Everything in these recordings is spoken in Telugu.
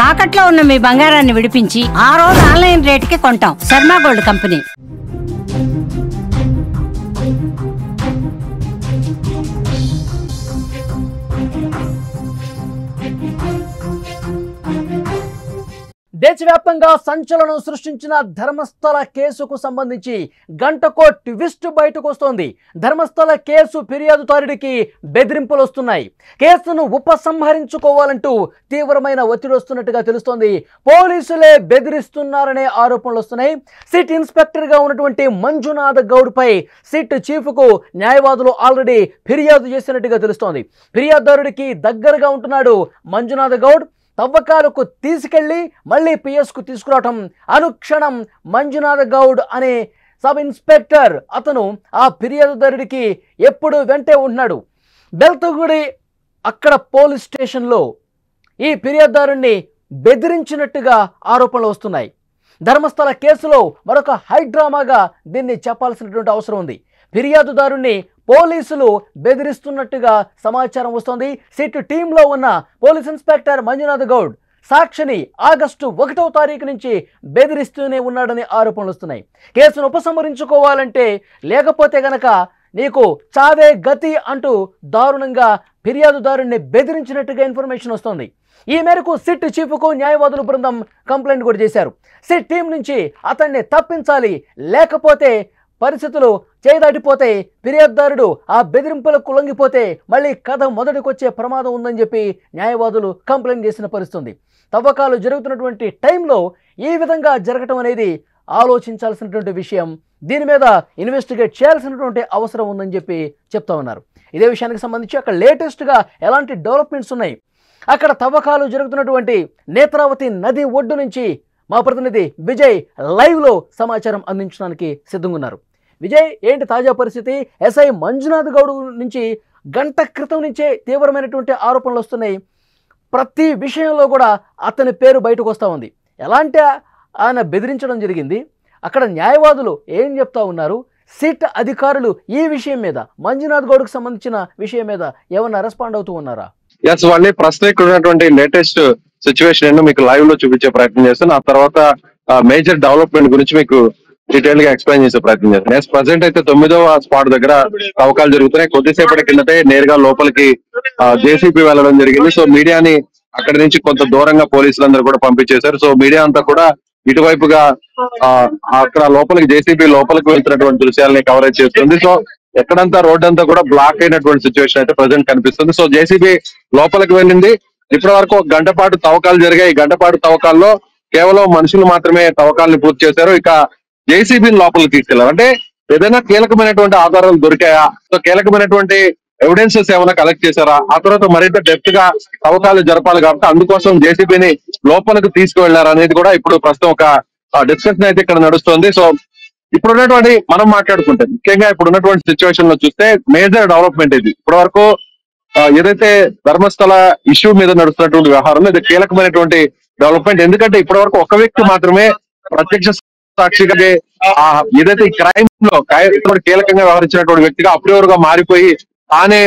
తాకట్లో ఉన్న మీ బంగారాన్ని విడిపించి ఆ రోజు ఆన్లైన్ రేటుకి కొంటాం. Sharma gold company. దేశవ్యాప్తంగా సంచలనం సృష్టించిన ధర్మస్థల కేసుకు సంబంధించి గంటకో ట్విస్ట్ బయటకు వస్తోంది. ధర్మస్థల కేసు ఫిర్యాదుదారుడికి బెదిరింపులు వస్తున్నాయి. కేసును ఉపసంహరించుకోవాలంటూ తీవ్రమైన ఒత్తిడి వస్తున్నట్టుగా తెలుస్తోంది. పోలీసులే బెదిరిస్తున్నారనే ఆరోపణలు వస్తున్నాయి. సిట్ ఇన్స్పెక్టర్గా ఉన్నటువంటి మంజునాథ్ గౌడ్పై సిట్ చీఫ్కు న్యాయవాదులు ఆల్రెడీ ఫిర్యాదు చేసినట్టుగా తెలుస్తోంది. ఫిర్యాదుదారుడికి దగ్గరగా ఉంటున్నాడు మంజునాథ్ గౌడ్. తవ్వకాలకు తీసుకెళ్లి మళ్ళీ పిఎస్కు తీసుకురావటం అనుక్షణం మంజునాథ్ గౌడ్ అనే సబ్ ఇన్స్పెక్టర్ అతను ఆ ఫిర్యాదుదారుడికి ఎప్పుడు వెంటే ఉంటున్నాడు. బెల్తగుడి అక్కడ పోలీస్ స్టేషన్లో ఈ ఫిర్యాదుదారుణ్ణి బెదిరించినట్టుగా ఆరోపణలు వస్తున్నాయి. ధర్మస్థల కేసులో మరొక హైడ్రామాగా దీన్ని చెప్పాల్సినటువంటి అవసరం ఉంది. ఫిర్యాదుదారుణ్ణి పోలీసులు బెదిరిస్తున్నట్టుగా సమాచారం వస్తోంది. సిట్ టీంలో ఉన్న పోలీస్ ఇన్స్పెక్టర్ మంజునాథ్ గౌడ్ సాక్షిని ఆగస్టు 1వ తారీఖు నుంచి బెదిరిస్తూనే ఉన్నాడని ఆరోపణలు వస్తున్నాయి. కేసును ఉపసంహరించుకోవాలంటే లేకపోతే గనక నీకు చావే గతి అంటూ దారుణంగా ఫిర్యాదుదారుణ్ణి బెదిరించినట్టుగా ఇన్ఫర్మేషన్ వస్తోంది. ఈ మేరకు సిట్ చీఫ్కు న్యాయవాదుల బృందం కంప్లైంట్ కూడా చేశారు. సిట్ టీం నుంచి అతన్ని తప్పించాలి, లేకపోతే పరిస్థితులు చేయదాటిపోతే ఫిర్యాదుదారుడు ఆ బెదిరింపులకు లొంగిపోతే మళ్ళీ కథ మొదటికొచ్చే ప్రమాదం ఉందని చెప్పి న్యాయవాదులు కంప్లైంట్ చేసిన పరిస్థితుంది. తవ్వకాలు జరుగుతున్నటువంటి టైంలో ఈ విధంగా జరగటం అనేది ఆలోచించాల్సినటువంటి విషయం. దీని మీద ఇన్వెస్టిగేట్ చేయాల్సినటువంటి అవసరం ఉందని చెప్పి చెప్తా ఉన్నారు. ఇదే విషయానికి సంబంధించి అక్కడ లేటెస్ట్గా ఎలాంటి డెవలప్మెంట్స్ ఉన్నాయి, అక్కడ తవ్వకాలు జరుగుతున్నటువంటి నేత్రావతి నది ఒడ్డు నుంచి మా ప్రతినిధి విజయ్ లైవ్లో సమాచారం అందించడానికి సిద్ధంగా ఉన్నారు. విజయ్, ఏంటి తాజా పరిస్థితి? ఎస్ఐ మంజునాథ్ గౌడ్ నుంచి గంట క్రితం నుంచే తీవ్రమైనటువంటి ఆరోపణలు వస్తున్నాయి. ప్రతి విషయంలో కూడా అతని పేరు బయటకు వస్తూ ఉంది. ఎలాంటి ఆయన బెదిరించడం జరిగింది, అక్కడ న్యాయవాదులు ఏం చెప్తా ఉన్నారు, సిట్ అధికారులు ఈ విషయం మీద మంజునాథ్ గౌడ్కు సంబంధించిన విషయం మీద ఏమన్నా రెస్పాండ్ అవుతూ ఉన్నారా? వాళ్ళని ప్రస్తుతం ఇక్కడ ఉన్నటువంటి లేటెస్ట్ సిచ్యువేషన్ మీకు లైవ్ లో చూపించే ప్రయత్నం చేస్తాను. ఆ తర్వాత మేజర్ డెవలప్మెంట్ గురించి మీకు డీటెయిల్ గా ఎక్స్ప్లెయిన్ చేసే ప్రయత్నం చేస్తాను. ప్రజెంట్ అయితే 9వ స్పాట్ దగ్గర తవ్వకాలు జరుగుతున్నాయి. కొద్దిసేపటి కిందటే నేరుగా లోపలికి జేసీబీ వెళ్ళడం జరిగింది. సో మీడియాని అక్కడి నుంచి కొంత దూరంగా పోలీసులందరూ కూడా పంపించేశారు. సో మీడియా అంతా కూడా ఇటువైపుగా అక్కడ లోపలికి జేసీబీ లోపలికి వెళ్తున్నటువంటి దృశ్యాలని కవరేజ్ చేస్తుంది. సో ఎక్కడంతా రోడ్ అంతా కూడా బ్లాక్ అయినటువంటి సిచ్యువేషన్ అయితే ప్రజెంట్ కనిపిస్తుంది. సో జేసీబీ లోపలికి వెళ్ళింది. ఇప్పటి వరకు 1 గంట పాటు తవ్వకాలు జరిగాయి. 1 గంట పాటు తవ్వకాల్లో కేవలం మనుషులు మాత్రమే తవ్వకాలను పూర్తి చేశారు. ఇక జేసీబీని లోపలికి తీసుకెళ్లారు. అంటే ఏదైనా కీలకమైనటువంటి ఆధారాలు దొరికాయా, సో కీలకమైనటువంటి ఎవిడెన్సెస్ ఏమైనా కలెక్ట్ చేశారా, ఆ తర్వాత మరింత డెప్త్ గా తవ్వకాలు జరపాలి కాబట్టి అందుకోసం జేసీబీని లోపలికి తీసుకువెళ్లారు అనేది కూడా ఇప్పుడు ప్రస్తుతం ఒక డిస్కషన్ అయితే ఇక్కడ నడుస్తుంది. సో ఇప్పుడు ఉన్నటువంటి మనం మాట్లాడుకుంటే ముఖ్యంగా ఇప్పుడు ఉన్నటువంటి సిచ్యువేషన్ లో చూస్తే మేజర్ డెవలప్మెంట్ ఇది. ఇప్పటి వరకు ఏదైతే ధర్మస్థల ఇష్యూ మీద నడుస్తున్నటువంటి వ్యవహారంలో ఇది కీలకమైనటువంటి డెవలప్మెంట్. ఎందుకంటే ఇప్పటి వరకు ఒక వ్యక్తి మాత్రమే ప్రత్యక్ష సాక్షిగా ఏదైతే ఈ క్రైమ్ లో కీలకంగా వ్యవహరించినటువంటి వ్యక్తిగా అప్రూవర్గా మారిపోయి తానే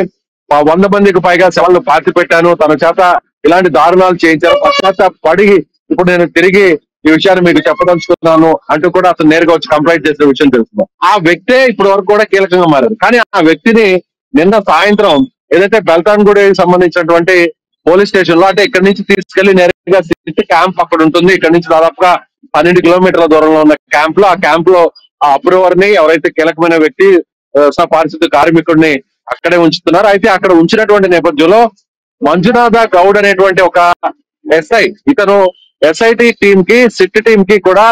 100 మందికి పైగా శవాలను పాతి పెట్టాను, తన చేత ఇలాంటి దారుణాలు చేయించారు, పశ్చాత్తాపడి ఇప్పుడు నేను తిరిగి ఈ విషయాన్ని మీకు చెప్పదలుచుకున్నాను అంటూ కూడా అతను నేరుగా వచ్చి కంప్లైంట్ చేసిన విషయం తెలుస్తుంది. ఆ వ్యక్తే ఇప్పటి వరకు కూడా కీలకంగా మారారు. కానీ ఆ వ్యక్తిని నిన్న సాయంత్రం ఏదైతే బెల్తాన్గూడకి సంబంధించినటువంటి పోలీస్ స్టేషన్ లో, అంటే ఇక్కడ నుంచి తీసుకెళ్లి నేరుగా సిట్ క్యాంప్ అక్కడ ఉంటుంది. ఇక్కడ నుంచి దాదాపుగా 12 కిలోమీటర్ల దూరంలో ఉన్న క్యాంప్ లో, ఆ క్యాంప్ లో ఆ అప్రూవర్ ని ఎవరైతే కీలకమైన వ్యక్తి పారిశుద్ధ కార్మికుడిని అక్కడే ఉంచుతున్నారు. అయితే అక్కడ ఉంచినటువంటి నేపథ్యంలో మంజునాథ గౌడ్ అనేటువంటి ఒక ఎస్ఐ, ఇతను ఎస్ఐటి టీమ్ కి సిట్ టీమ్ కి కూడా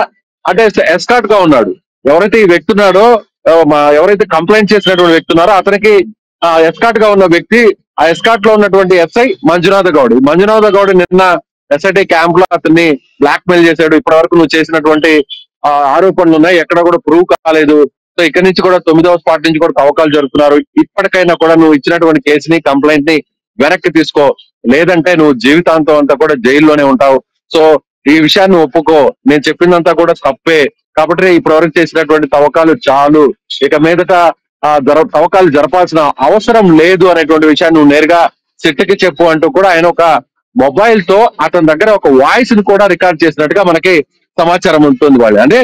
అంటే ఎస్కార్ట్ గా ఉన్నాడు. ఎవరైతే ఈ వ్యక్తి ఉన్నాడో, ఎవరైతే కంప్లైంట్ చేసినటువంటి వ్యక్తి ఉన్నారో అతనికి ఎస్కార్ట్ గా ఉన్న వ్యక్తి, ఆ ఎస్కార్ట్ లో ఉన్నటువంటి ఎస్ఐ మంజునాథ గౌడ్. మంజునాథ గౌడ్ నిన్న ఎస్ఐటి క్యాంప్ లో అతన్ని బ్లాక్ మెయిల్ చేశాడు. ఇప్పటి వరకు నువ్వు చేసినటువంటి ఆరోపణలు ఉన్నాయి, ఎక్కడ కూడా ప్రూవ్ కాలేదు. సో ఇక్కడ నుంచి కూడా 9వ స్పాట్ నుంచి కూడా తవ్వకాలు జరుగుతున్నారు. ఇప్పటికైనా కూడా నువ్వు ఇచ్చినటువంటి కేసుని, కంప్లైంట్ ని వెనక్కి తీసుకో, లేదంటే నువ్వు జీవితాంతం అంతా కూడా జైల్లోనే ఉంటావు. సో ఈ విషయాన్ని ఒప్పుకో, నేను చెప్పిందంతా కూడా తప్పే, కాబట్టి ఇప్పటివరకు చేసినటువంటి తవ్వకాలు చాలు, ఇక మీదట తవ్వకాలు జరపాల్సిన అవసరం లేదు అనేటువంటి విషయాన్ని నువ్వు నేరుగా సిట్కి చెప్పు అంటూ కూడా ఆయన ఒక మొబైల్ తో అతని దగ్గర ఒక వాయిస్ ని కూడా రికార్డ్ చేసినట్టుగా మనకి సమాచారం ఉంటుంది. వాళ్ళు అంటే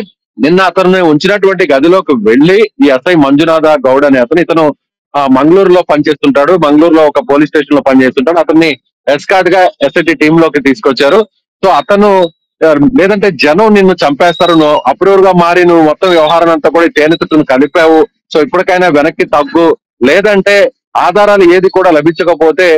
నిన్న అతను ఉంచినటువంటి గదిలోకి వెళ్లి ఈ ఎస్ఐ మంజునాథ గౌడ్ అనే ఇతను మంగళూరులో పనిచేస్తుంటాడు. మంగళూరులో ఒక పోలీస్ స్టేషన్ లో పనిచేస్తుంటాడు. అతన్ని ఎస్కార్ట్ గా ఎస్ఐటి టీమ్ లోకి తీసుకొచ్చారు. సో అతను లేదంటే జనం నిన్ను చంపేస్తారు, నువ్వు అప్రూవర్ గా మారి నువ్వు మొత్తం వ్యవహారం అంతా కూడా తేనెతును కలిపావు, సో ఇప్పటికైనా వెనక్కి తగ్గు, లేదంటే ఆధారాలు ఏది కూడా లభించకపోతే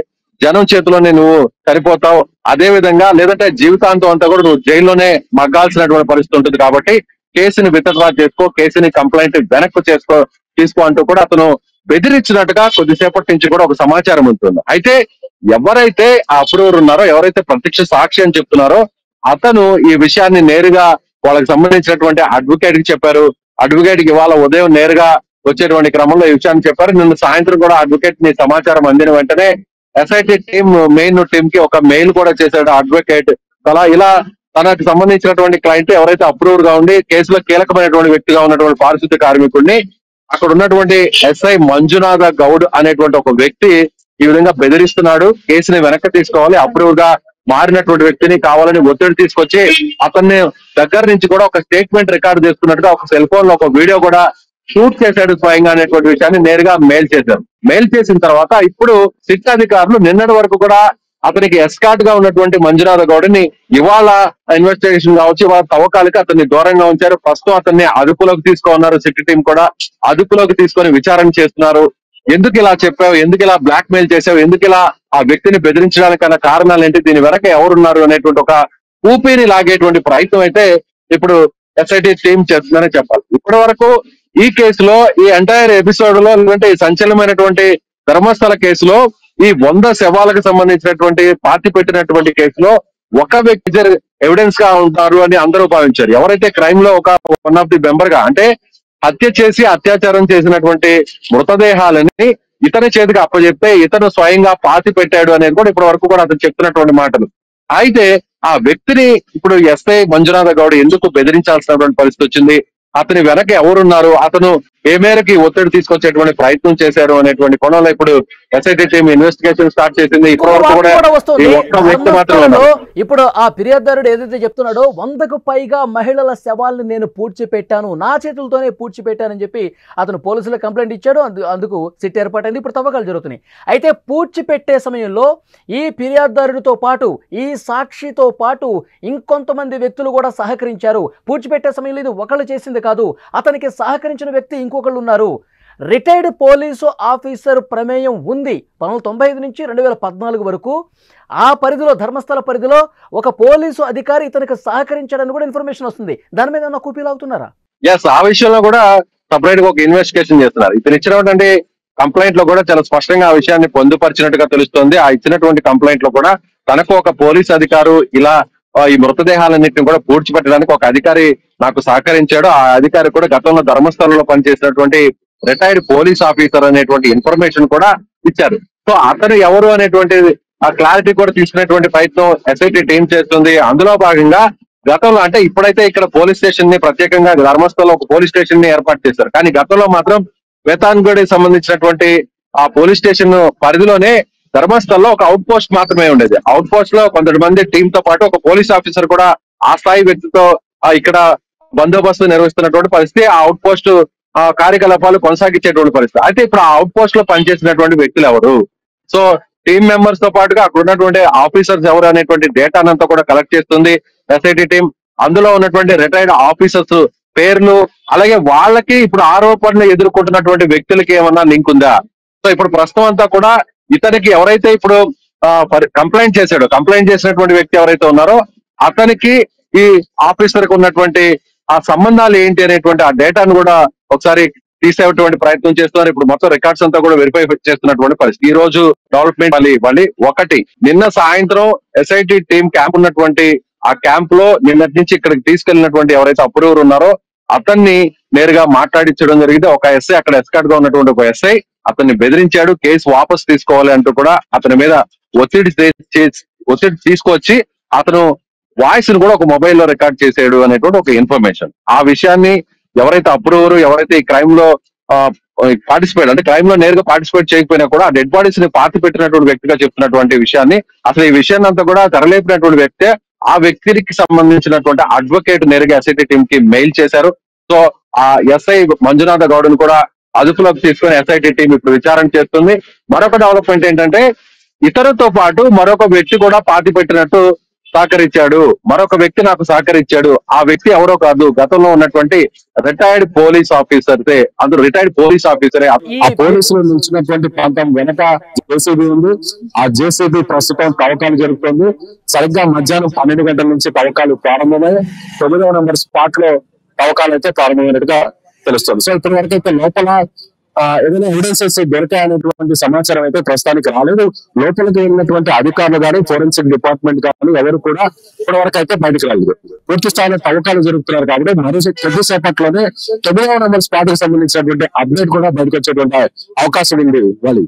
జనం చేతిలోనే నువ్వు సరిపోతావు, అదే విధంగా లేదంటే జీవితాంతం అంతా కూడా నువ్వు జైల్లోనే మగ్గాల్సినటువంటి పరిస్థితి ఉంటుంది, కాబట్టి కేసుని విత్డ్రా చేసుకో, కేసుని కంప్లైంట్ వెనక్కి తీసుకో అంటూ కూడా అతను బెదిరించినట్టుగా కొద్దిసేపటి నుంచి కూడా ఒక సమాచారం ఉంటుంది. అయితే ఎవరైతే ఆ అప్రూవర్ ఉన్నారో, ఎవరైతే ప్రత్యక్ష సాక్షి అని చెప్తున్నారో అతను ఈ విషయాన్ని నేరుగా వాళ్ళకి సంబంధించినటువంటి అడ్వకేట్ కి చెప్పారు. అడ్వకేట్ కి ఇవాళ ఉదయం నేరుగా వచ్చేటువంటి క్రమంలో ఈ విషయాన్ని చెప్పారు. నిన్న సాయంత్రం కూడా అడ్వకేట్ ని సమాచారం అందిన వెంటనే ఎస్ఐటి టీమ్ మెయిన్ టీమ్ కి ఒక మెయిల్ కూడా చేశాడు అడ్వకేట్. అలా ఇలా తనకు సంబంధించినటువంటి క్లయింట్ ఎవరైతే అప్రూవర్ గా ఉండి కేసులో కీలకమైనటువంటి వ్యక్తిగా ఉన్నటువంటి పారిశుద్ధ్య కార్మికుడిని అక్కడ ఉన్నటువంటి ఎస్ఐ మంజునాథ గౌడ్ అనేటువంటి ఒక వ్యక్తి ఈ విధంగా బెదిరిస్తున్నాడు, కేసుని వెనక్కి తీసుకోవాలి, అప్రూవర్ గా మారినటువంటి వ్యక్తిని కావాలని ఒత్తిడి తీసుకొచ్చి అతన్ని దగ్గర నుంచి కూడా ఒక స్టేట్మెంట్ రికార్డ్ చేసుకున్నట్టుగా ఒక సెల్ ఫోన్ లో ఒక వీడియో కూడా షూట్ చేశాడు స్వయంగా అనేటువంటి విషయాన్ని నేరుగా మెయిల్ చేశారు. మెయిల్ చేసిన తర్వాత ఇప్పుడు సిట్ అధికారులు నిన్నటి వరకు కూడా అతనికి ఎస్కార్ట్ గా ఉన్నటువంటి మంజునాథ గౌడ్ని ఇవాళ ఇన్వెస్టిగేషన్ కావచ్చు, ఇవాళ తవ్వకాలకి అతన్ని దూరంగా ఉంచారు. ప్రస్తుతం అతన్ని అదుపులోకి తీసుకున్నారు. సిట్ టీం కూడా అదుపులోకి తీసుకొని విచారణ చేస్తున్నారు. ఎందుకు ఇలా చెప్పావు, ఎందుకు ఇలా బ్లాక్ మెయిల్ చేసావు, ఎందుకు ఇలా ఆ వ్యక్తిని బెదిరించడానికి కారణాలు ఏంటి, దీని వెనక ఎవరున్నారు అనేటువంటి ఒక ఊపిరి లాగేటువంటి ప్రయత్నం అయితే ఇప్పుడు ఎస్ఐటి టీం చేస్తుందని చెప్పాలి. ఇప్పటి వరకు ఈ కేసులో ఈ ఎంటైర్ ఎపిసోడ్ లో ఈ సంచలనమైనటువంటి ధర్మస్థల కేసులో ఈ 100 శవాలకు సంబంధించినటువంటి పార్టీ పెట్టినటువంటి కేసులో ఒక వ్యక్తి ఎవిడెన్స్ గా ఉంటారు అని అందరూ భావించారు. ఎవరైతే క్రైమ్ లో ఒక వన్ ఆఫ్ ది మెంబర్ గా, అంటే హత్య చేసి అత్యాచారం చేసినటువంటి మృతదేహాలని ఇతని చేతికి అప్పచెప్తే ఇతను స్వయంగా పాతి పెట్టాడు అనేది కూడా ఇప్పటి వరకు కూడా అతను చెప్తున్నటువంటి మాటలు. అయితే ఆ వ్యక్తిని ఇప్పుడు ఎస్ఐ మంజునాథ గౌడ్ ఎందుకు బెదిరించాల్సినటువంటి పరిస్థితి వచ్చింది, అతని వెనక ఎవరున్నారు, అతను ఏ మేరకు ఒత్తిడి తీసుకొచ్చేటువంటి ప్రయత్నం చేశారు అనేటువంటి కోణంలో ఇప్పుడు ఎస్ఐటి టీం ఇన్వెస్టిగేషన్ స్టార్ట్ చేసింది. ఇప్పటి వరకు కూడా ఈ ఒక్క వ్యక్తి మాత్రమే. ఇప్పుడు ఆ ఫిర్యాదుదారుడు ఏదైతే చెప్తున్నాడో 100కు పైగా మహిళల శవాల్ని నేను పూడ్చిపెట్టాను, నా చేతులతోనే పూడ్చిపెట్టానని చెప్పి అతను పోలీసులకు కంప్లైంట్ ఇచ్చాడు. అందుకు సిట్ ఏర్పాటైంది. ఇప్పుడు తవ్వకాలు జరుగుతున్నాయి. అయితే పూడ్చిపెట్టే సమయంలో ఈ ఫిర్యాదుదారుడితో పాటు, ఈ సాక్షితో పాటు ఇంకొంతమంది వ్యక్తులు కూడా సహకరించారు. పూడ్చిపెట్టే సమయంలో ఇది ఒకళ్ళు చేసింది కాదు, అతనికి సహకరించిన వ్యక్తి ఇంకొకళ్ళు ఉన్నారు. రిటైర్డ్ పోలీసు ఆఫీసర్ ప్రమేయం ఉంది. 1995 నుంచి 2014 వరకు ఆ పరిధిలో, ధర్మస్థల పరిధిలో ఒక పోలీసు అధికారి ఇతనికి సహకరించాడని కూడా ఇన్ఫర్మేషన్ వస్తుంది. దాని మీద ఏమన్నా కూపీలాగుతున్నారా? ఎస్, ఆ విషయంలో కూడా సపరేట్ గా ఒక ఇన్వెస్టిగేషన్ చేస్తున్నారు. ఇతను ఇచ్చినటువంటి కంప్లైంట్ లో కూడా చాలా స్పష్టంగా ఆ విషయాన్ని పొందుపరిచినట్టుగా తెలుస్తోంది. ఆ ఇచ్చినటువంటి కంప్లైంట్ లో కూడా తనకు ఒక పోలీస్ అధికారు ఇలా ఈ మృతదేహాలన్నింటినీ కూడా పూడ్చిపెట్టడానికి ఒక అధికారి నాకు సహకరించాడు. ఆ అధికారి కూడా గతంలో ధర్మస్థలంలో పనిచేసినటువంటి రిటైర్డ్ పోలీస్ ఆఫీసర్ అనేటువంటి ఇన్ఫర్మేషన్ కూడా ఇచ్చారు. సో అతను ఎవరు అనేటువంటి ఆ క్లారిటీ కూడా తీసుకునేటువంటి ప్రయత్నం ఎస్ఐటి టీం చేస్తుంది. అందులో భాగంగా గతంలో, అంటే ఇప్పుడైతే ఇక్కడ పోలీస్ స్టేషన్ ని ప్రత్యేకంగా ధర్మస్థలంలో ఒక పోలీస్ స్టేషన్ ని ఏర్పాటు చేశారు, కానీ గతంలో మాత్రం వేతాన్గఢ్ సంబంధించినటువంటి ఆ పోలీస్ స్టేషన్ పరిధిలోనే ధర్మస్థల్లో ఒక అవుట్ పోస్ట్ మాత్రమే ఉండేది. అవుట్ పోస్ట్ లో కొంతమంది టీం తో పాటు ఒక పోలీస్ ఆఫీసర్ కూడా ఆ స్థాయి వ్యక్తితో ఇక్కడ బందోబస్తు నిర్వహిస్తున్నటువంటి పరిస్థితి, ఆ అవుట్ పోస్ట్ కార్యకలాపాలు కొనసాగించేటువంటి పరిస్థితి. అయితే ఇప్పుడు ఆ అవుట్ పోస్ట్ లో పనిచేసినటువంటి వ్యక్తులు ఎవరు, సో టీమ్ మెంబర్స్ తో పాటుగా అక్కడ ఉన్నటువంటి ఆఫీసర్స్ ఎవరు అనేటువంటి డేటానంతా కూడా కలెక్ట్ చేస్తుంది ఎస్ఐటి టీం. అందులో ఉన్నటువంటి రిటైర్డ్ ఆఫీసర్స్ పేర్లు, అలాగే వాళ్ళకి ఇప్పుడు ఆరోపణలు ఎదుర్కొంటున్నటువంటి వ్యక్తులకి ఏమన్నా లింక్ ఉందా. సో ఇప్పుడు ప్రస్తుతం అంతా కూడా ఇతనికి ఎవరైతే ఇప్పుడు కంప్లైంట్ చేశాడో, కంప్లైంట్ చేసినటువంటి వ్యక్తి ఎవరైతే ఉన్నారో అతనికి ఈ ఆఫీసర్ కు ఉన్నటువంటి ఆ సంబంధాలు ఏంటి అనేటువంటి ఆ డేటాను కూడా ఒకసారి తీసేటువంటి ప్రయత్నం చేస్తున్నారు. ఇప్పుడు మొత్తం రికార్డ్స్ అంతా కూడా వెరిఫై చేస్తున్నటువంటి పరిస్థితి. ఈ రోజు డెవలప్మెంట్ మళ్ళీ ఒకటి, నిన్న సాయంత్రం ఎస్ఐటి టీం క్యాంప్ ఉన్నటువంటి ఆ క్యాంప్ లో నిన్నటి నుంచి ఇక్కడికి తీసుకెళ్లినటువంటి ఎవరైతే అప్రూవర్ ఉన్నారో అతన్ని నేరుగా మాట్లాడించడం జరిగింది. ఒక ఎస్ఐ, అక్కడ ఎస్కార్ట్ గా ఉన్నటువంటి ఒక ఎస్ఐ అతన్ని బెదిరించాడు, కేసు వాపస్ తీసుకోవాలి అంటూ కూడా అతని మీద ఒత్తిడి తీసుకొచ్చి అతను వాయిస్ ను కూడా ఒక మొబైల్ లో రికార్డ్ చేసాడు అనేటువంటి ఒక ఇన్ఫర్మేషన్. ఆ విషయాన్ని ఎవరైతే అప్రూవర్, ఎవరైతే ఈ క్రైమ్ లో పార్టిసిపేట్ అంటే క్రైమ్ లో నేరుగా పార్టిసిపేట్ చేయకపోయినా కూడా ఆ డెడ్ బాడీస్ ని పాతి పెట్టినటువంటి వ్యక్తిగా చెప్తున్నటువంటి విషయాన్ని, అసలు ఈ విషయాన్ని అంతా కూడా తెరలేపినటువంటి వ్యక్తే ఆ వ్యక్తికి సంబంధించినటువంటి అడ్వకేట్ నేరుగా ఎస్ఐటి టీం కి మెయిల్ చేశారు. సో ఆ ఎస్ఐ మంజునాథ గౌడ్ని కూడా అదుపులోకి తీసుకుని ఎస్ఐటి టీం ఇప్పుడు విచారణ చేస్తుంది. మరొక డెవలప్మెంట్ ఏంటంటే ఇతరుతో పాటు మరొక వ్యక్తి కూడా పాతి పెట్టినట్టు సహకరించాడు. మరొక వ్యక్తి నాకు సహకరించాడు. ఆ వ్యక్తి ఎవరో కాదు, గతంలో ఉన్నటువంటి రిటైర్డ్ పోలీస్ ఆఫీసర్సే. అందులో రిటైర్డ్ పోలీస్ ఆఫీసరే. ఆ పోలీసులు నిలిచినటువంటి ప్రాంతం వెనక జేసీబీ ఉంది. ఆ జేసీబీ ప్రస్తుతం తవ్వకాలు జరుగుతుంది. సరిగ్గా మధ్యాహ్నం 12 గంటల నుంచి తవ్వకాలు ప్రారంభమై 9వ నెంబర్ స్పాట్ లో తవ్వకాలు అయితే ప్రారంభమైనట్టుగా తెలుస్తుంది. సో ఇప్పటి వరకు అయితే లోపల ఏదైనా ఎవిడెన్సెస్ దొరికాయనేటువంటి సమాచారం అయితే ప్రస్తుతానికి రాలేదు. లోపలికి వెళ్ళినటువంటి అధికారులు కానీ ఫోరెన్సిక్ డిపార్ట్మెంట్ కానీ ఎవరు కూడా ఇప్పటి వరకు అయితే బయటకు రాలేదు. పూర్తి స్థాయిలో తవ్వకాలు జరుగుతున్నారు కాబట్టి మరో కొద్దిసేపట్లోనే 9వ నెంబర్ స్పాట్ కి సంబంధించినటువంటి అప్డేట్ కూడా బయటకు వచ్చేటువంటి అవకాశం ఉంది. వాలి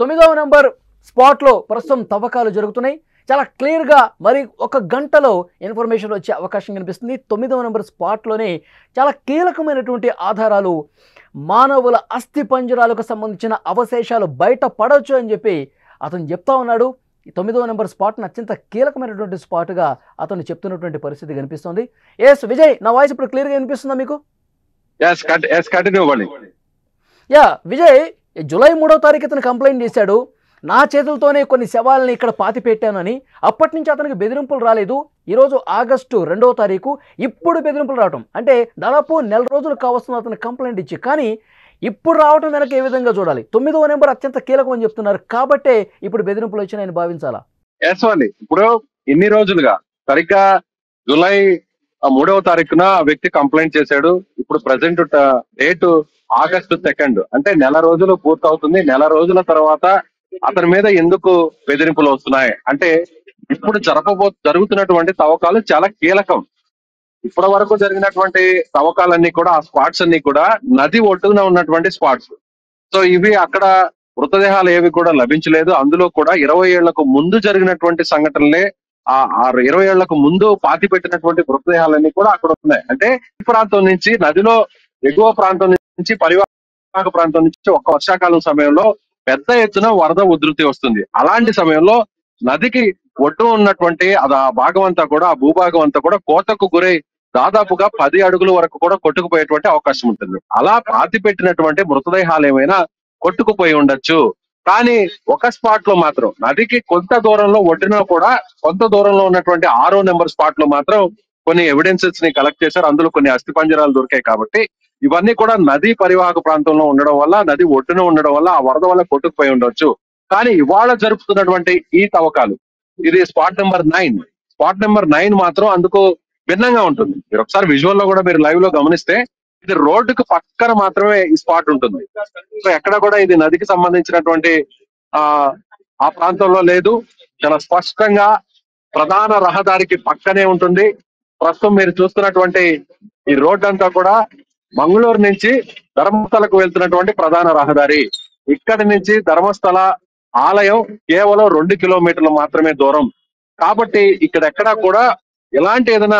9వ నెంబర్ స్పాట్ లో ప్రస్తుతం తవ్వకాలు జరుగుతున్నాయి. చాలా క్లియర్ గా మరి ఒక గంటలో ఇన్ఫర్మేషన్ వచ్చే అవకాశం కనిపిస్తుంది. 9వ నెంబర్ స్పాట్ లోనే చాలా కీలకమైనటువంటి ఆధారాలు, మానవుల అస్థి పంజరాలకు సంబంధించిన అవశేషాలు బయట పడవచ్చు అని చెప్పి అతను చెప్తా ఉన్నాడు. 9వ నెంబర్ స్పాట్ను అత్యంత కీలకమైనటువంటి స్పాట్గా అతను చెప్తున్నటువంటి పరిస్థితి కనిపిస్తుంది. ఎస్ విజయ్, నా వాయిస్ ఇప్పుడు క్లియర్గా వినిపిస్తుందా మీకు? విజయ్, జూలై 3వ తారీఖు అతను కంప్లైంట్ చేశాడు. నా చేతులతోనే కొన్ని శవాలని ఇక్కడ పాతి పెట్టానని. అప్పటి నుంచి అతనికి బెదిరింపులు రాలేదు. ఈరోజు ఆగస్టు 2వ తారీఖు ఇప్పుడు బెదిరింపులు రావటం అంటే దాదాపు నెల రోజులు కావస్తుంది అతను కంప్లైంట్ ఇచ్చి. కానీ ఇప్పుడు రావటం వెనక ఏ విధంగా చూడాలి? 9వ నెంబర్ అత్యంత కీలకం అని చెప్తున్నారు కాబట్టే ఇప్పుడు బెదిరింపులు వచ్చినాయని భావించాలా? ఇప్పుడు ఇన్ని రోజులుగా సరిగ్గా జూలై 3వ తారీఖున వ్యక్తి కంప్లైంట్ చేశాడు. ఇప్పుడు ప్రజెంట్ డేట్ ఆగస్టు 2, అంటే నెల రోజులు పూర్తవుతుంది. నెల రోజుల తర్వాత అతని మీద ఎందుకు బెదిరింపులు వస్తున్నాయి అంటే ఇప్పుడు జరుగుతున్నటువంటి తవ్వకాలు చాలా కీలకం. ఇప్పటి వరకు జరిగినటువంటి తవ్వకాలన్నీ కూడా ఆ స్పాట్స్ అన్ని కూడా నది ఒడ్డున ఉన్నటువంటి స్పాట్స్. సో ఇవి అక్కడ మృతదేహాలు ఏవి కూడా లభించలేదు. అందులో కూడా 20 ఏళ్లకు ముందు జరిగినటువంటి సంఘటనలే, ఆ 20 ఏళ్లకు ముందు పాతి పెట్టినటువంటి మృతదేహాలన్నీ కూడా అక్కడ ఉన్నాయి. అంటే ఈ ప్రాంతం నుంచి నదిలో ఎగువ ప్రాంతం నుంచి పరివాహక ప్రాంతం నుంచి ఒక్క వర్షాకాలం సమయంలో పెద్ద ఎత్తున వరద ఉధృతి వస్తుంది. అలాంటి సమయంలో నదికి ఒడ్డు ఉన్నటువంటి ఆ భాగం అంతా కూడా, ఆ భూభాగం అంతా కూడా కోతకు గురై దాదాపుగా 10 అడుగుల వరకు కూడా కొట్టుకుపోయేటువంటి అవకాశం ఉంటుంది. అలా పాతి పెట్టినటువంటి మృతదేహాలు ఏమైనా కొట్టుకుపోయి ఉండొచ్చు. కానీ ఒక స్పాట్ లో మాత్రం నదికి కొంత దూరంలో ఒడ్డున కూడా కొంత దూరంలో ఉన్నటువంటి 6వ నెంబర్ స్పాట్ లో మాత్రం కొన్ని ఎవిడెన్సెస్ ని కలెక్ట్ చేశారు. అందులో కొన్ని అస్థిపంజరాలు దొరికాయి. కాబట్టి ఇవన్నీ కూడా నదీ పరివాహక ప్రాంతంలో ఉండడం వల్ల, నది ఒడ్డున ఉండడం వల్ల ఆ వరద వల్ల కొట్టుకుపోయి ఉండొచ్చు. కానీ ఇవాళ జరుపుతున్నటువంటి ఈ తవ్వకాలు, ఇది స్పాట్ నెంబర్ 9. స్పాట్ నెంబర్ 9 మాత్రం అందుకు భిన్నంగా ఉంటుంది. మీరు ఒకసారి విజువల్ లో కూడా మీరు లైవ్ లో గమనిస్తే ఇది రోడ్డుకు పక్కన మాత్రమే ఈ స్పాట్ ఉంటుంది. సో ఎక్కడ కూడా ఇది నదికి సంబంధించినటువంటి ఆ ప్రాంతంలో లేదు. చాలా స్పష్టంగా ప్రధాన రహదారికి పక్కనే ఉంటుంది. ప్రస్తుతం మీరు చూస్తున్నటువంటి ఈ రోడ్డు అంతా కూడా మంగళూరు నుంచి ధర్మస్థలకు వెళ్తున్నటువంటి ప్రధాన రహదారి. ఇక్కడి నుంచి ధర్మస్థల ఆలయం కేవలం 2 కిలోమీటర్లు మాత్రమే దూరం. కాబట్టి ఇక్కడ ఎక్కడా కూడా ఎలాంటి ఏదైనా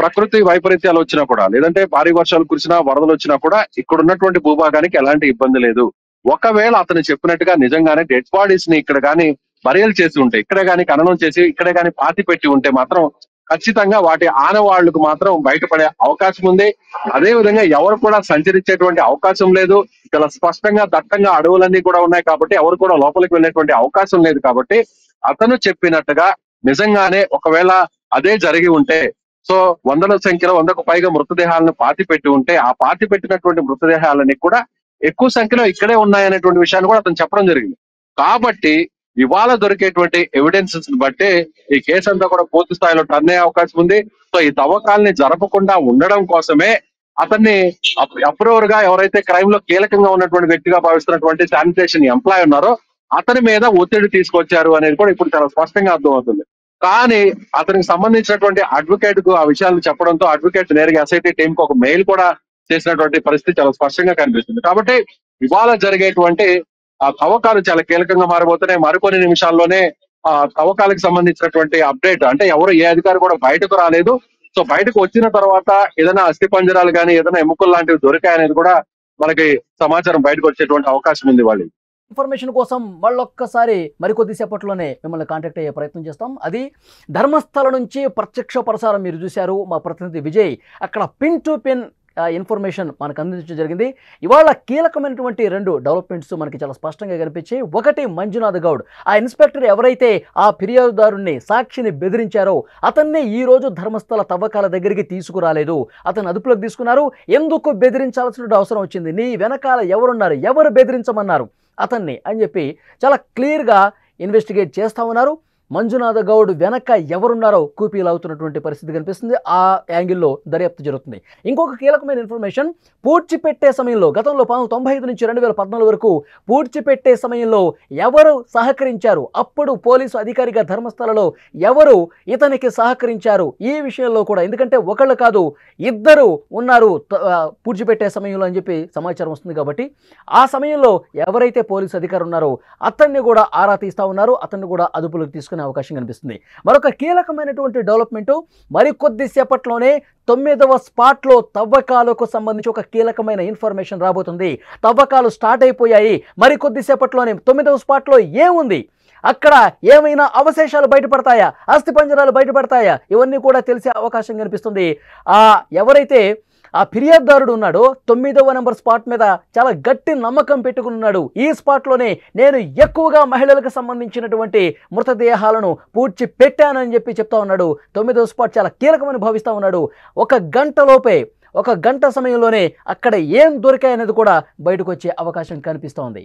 ప్రకృతి వైపరీత్యాలు వచ్చినా కూడా, లేదంటే భారీ వర్షాలు కురిసినా, వరదలు వచ్చినా కూడా ఇక్కడ ఉన్నటువంటి భూభాగానికి ఎలాంటి ఇబ్బంది లేదు. ఒకవేళ అతను చెప్పినట్టుగా నిజంగానే డెడ్ బాడీస్ ని ఇక్కడ కానీ బరియల్ చేసి ఉంటే, ఇక్కడే కానీ ఖననం చేసి ఇక్కడే కానీ పాతి పెట్టి ఉంటే మాత్రం ఖచ్చితంగా వాటి ఆనవాళ్లకు మాత్రం బయటపడే అవకాశం ఉంది. అదే విధంగా ఎవరు కూడా సంచరించేటువంటి అవకాశం లేదు. చాలా స్పష్టంగా దట్టంగా అడవులన్నీ కూడా ఉన్నాయి కాబట్టి ఎవరు కూడా లోపలికి వెళ్ళేటువంటి అవకాశం లేదు. కాబట్టి అతను చెప్పినట్టుగా నిజంగానే ఒకవేళ అదే జరిగి ఉంటే, సో 100ల సంఖ్యలో 100కు పైగా మృతదేహాలను పాతి పెట్టి ఉంటే, ఆ పాతి పెట్టినటువంటి మృతదేహాలని కూడా ఎక్కువ సంఖ్యలో ఇక్కడే ఉన్నాయనేటువంటి విషయాన్ని కూడా అతను చెప్పడం జరిగింది. కాబట్టి ఇవాళ దొరికేటువంటి ఎవిడెన్సెస్ బట్టే ఈ కేసు అంతా కూడా పూర్తి స్థాయిలో టర్న్ అయ్యే అవకాశం ఉంది. సో ఈ తవ్వకాలని జరపకుండా ఉండడం కోసమే అతన్ని అప్రూవర్ గా ఎవరైతే క్రైమ్ లో కీలకంగా ఉన్నటువంటి వ్యక్తిగా భావిస్తున్నటువంటి శానిటేషన్ ఎంప్లాయ్ ఉన్నారో అతని మీద ఒత్తిడి తీసుకొచ్చారు అనేది కూడా ఇప్పుడు చాలా స్పష్టంగా అర్థమవుతుంది. కానీ అతనికి సంబంధించినటువంటి అడ్వకేట్ కు ఆ విషయాలు చెప్పడంతో అడ్వకేట్ నేరుగా ఎస్ఐటి టీం కు ఒక మెయిల్ కూడా చేసినటువంటి పరిస్థితి చాలా స్పష్టంగా కనిపిస్తుంది. కాబట్టి ఇవాళ జరిగేటువంటి ఆ తవ్వకాలు చాలా కీలకంగా మారబోతున్నాయి. మరికొన్ని నిమిషాల్లోనే ఆ తవ్వకాలకు సంబంధించినటువంటి అప్డేట్, అంటే ఎవరు ఏ అధికారి కూడా బయటకు రాలేదు. సో బయటకు వచ్చిన తర్వాత ఏదైనా అస్థి పంజరాలు కానీ ఏదైనా ఎముకలు లాంటివి దొరికాయనేది కూడా మనకి సమాచారం బయటకు వచ్చేటువంటి అవకాశం ఉంది వాళ్ళు. ఇన్ఫర్మేషన్ కోసం మళ్ళొక్కసారి మరికొద్దిసేపట్లోనే మిమ్మల్ని కాంటాక్ట్ అయ్యే ప్రయత్నం చేస్తాం. అది ధర్మస్థల నుంచి ప్రత్యక్ష ప్రసారం మీరు చూశారు. మా ప్రతినిధి విజయ్ అక్కడ పిన్ టు పిన్ ఇన్ఫర్మేషన్ మనకు అందించడం జరిగింది. ఇవాళ కీలకమైనటువంటి 2 డెవలప్మెంట్స్ మనకి చాలా స్పష్టంగా కనిపించాయి. ఒకటి, మంజునాథ్ గౌడ్, ఆ ఇన్స్పెక్టర్ ఎవరైతే ఆ ఫిర్యాదుదారుని సాక్షిని బెదిరించారో అతన్ని ఈ రోజు ధర్మస్థల తవ్వకాల దగ్గరికి తీసుకురాలేదు. అతను అదుపులోకి తీసుకున్నారు. ఎందుకు బెదిరించాల్సిన అవసరం వచ్చింది, నీ వెనకాల ఎవరున్నారు, ఎవరు బెదిరించమన్నారు అతన్ని అని చెప్పి చాలా క్లియర్గా ఇన్వెస్టిగేట్ చేస్తా ఉన్నారు. మంజునాథ గౌడ్ వెనక ఎవరున్నారో కూపీలు అవుతున్నటువంటి పరిస్థితి కనిపిస్తుంది. ఆ యాంగిల్లో దర్యాప్తు జరుగుతుంది. ఇంకొక కీలకమైన ఇన్ఫర్మేషన్, పూడ్చిపెట్టే సమయంలో గతంలో 1995 నుంచి 2014 వరకు పూడ్చిపెట్టే సమయంలో ఎవరు సహకరించారు, అప్పుడు పోలీసు అధికారిగా ధర్మస్థలలో ఎవరు ఇతనికి సహకరించారు ఈ విషయంలో కూడా, ఎందుకంటే ఒకళ్ళు కాదు 2 ఉన్నారు పూడ్చిపెట్టే సమయంలో అని చెప్పి సమాచారం వస్తుంది. కాబట్టి ఆ సమయంలో ఎవరైతే పోలీసు అధికారులు ఉన్నారో అతన్ని కూడా ఆరా తీస్తా ఉన్నారు. అతన్ని కూడా అదుపులోకి తీసుకునే అవకాశం కనిపిస్తుంది. మరొక కీలకమైనటువంటి డెవలప్మెంట్, మరికొద్దిసేపట్లోనే 9వ స్పాట్లో తవ్వకాలకు సంబంధించి ఒక కీలకమైన ఇన్ఫర్మేషన్ రాబోతుంది. తవ్వకాలు స్టార్ట్ అయిపోయాయి. మరికొద్దిసేపట్లోనే 9వ స్పాట్లో ఏముంది, అక్కడ ఏమైనా అవశేషాలు బయటపడతాయా, అస్థిపంజరాలు బయటపడతాయా, ఇవన్నీ కూడా తెలిసే అవకాశం కనిపిస్తుంది. ఎవరైతే ఆ ఫిర్యాదుదారుడు ఉన్నాడో 9వ నెంబర్ స్పాట్ మీద చాలా గట్టి నమ్మకం పెట్టుకున్నాడు. ఈ స్పాట్లోనే నేను ఎక్కువగా మహిళలకు సంబంధించినటువంటి మృతదేహాలను పూడ్చి పెట్టానని చెప్పి చెప్తా ఉన్నాడు. 9వ స్పాట్ చాలా కీలకమని భావిస్తూ ఉన్నాడు. 1 గంటలోపే, 1 గంట సమయంలోనే అక్కడ ఏం దొరికాయనేది కూడా బయటకు వచ్చే అవకాశం కనిపిస్తోంది.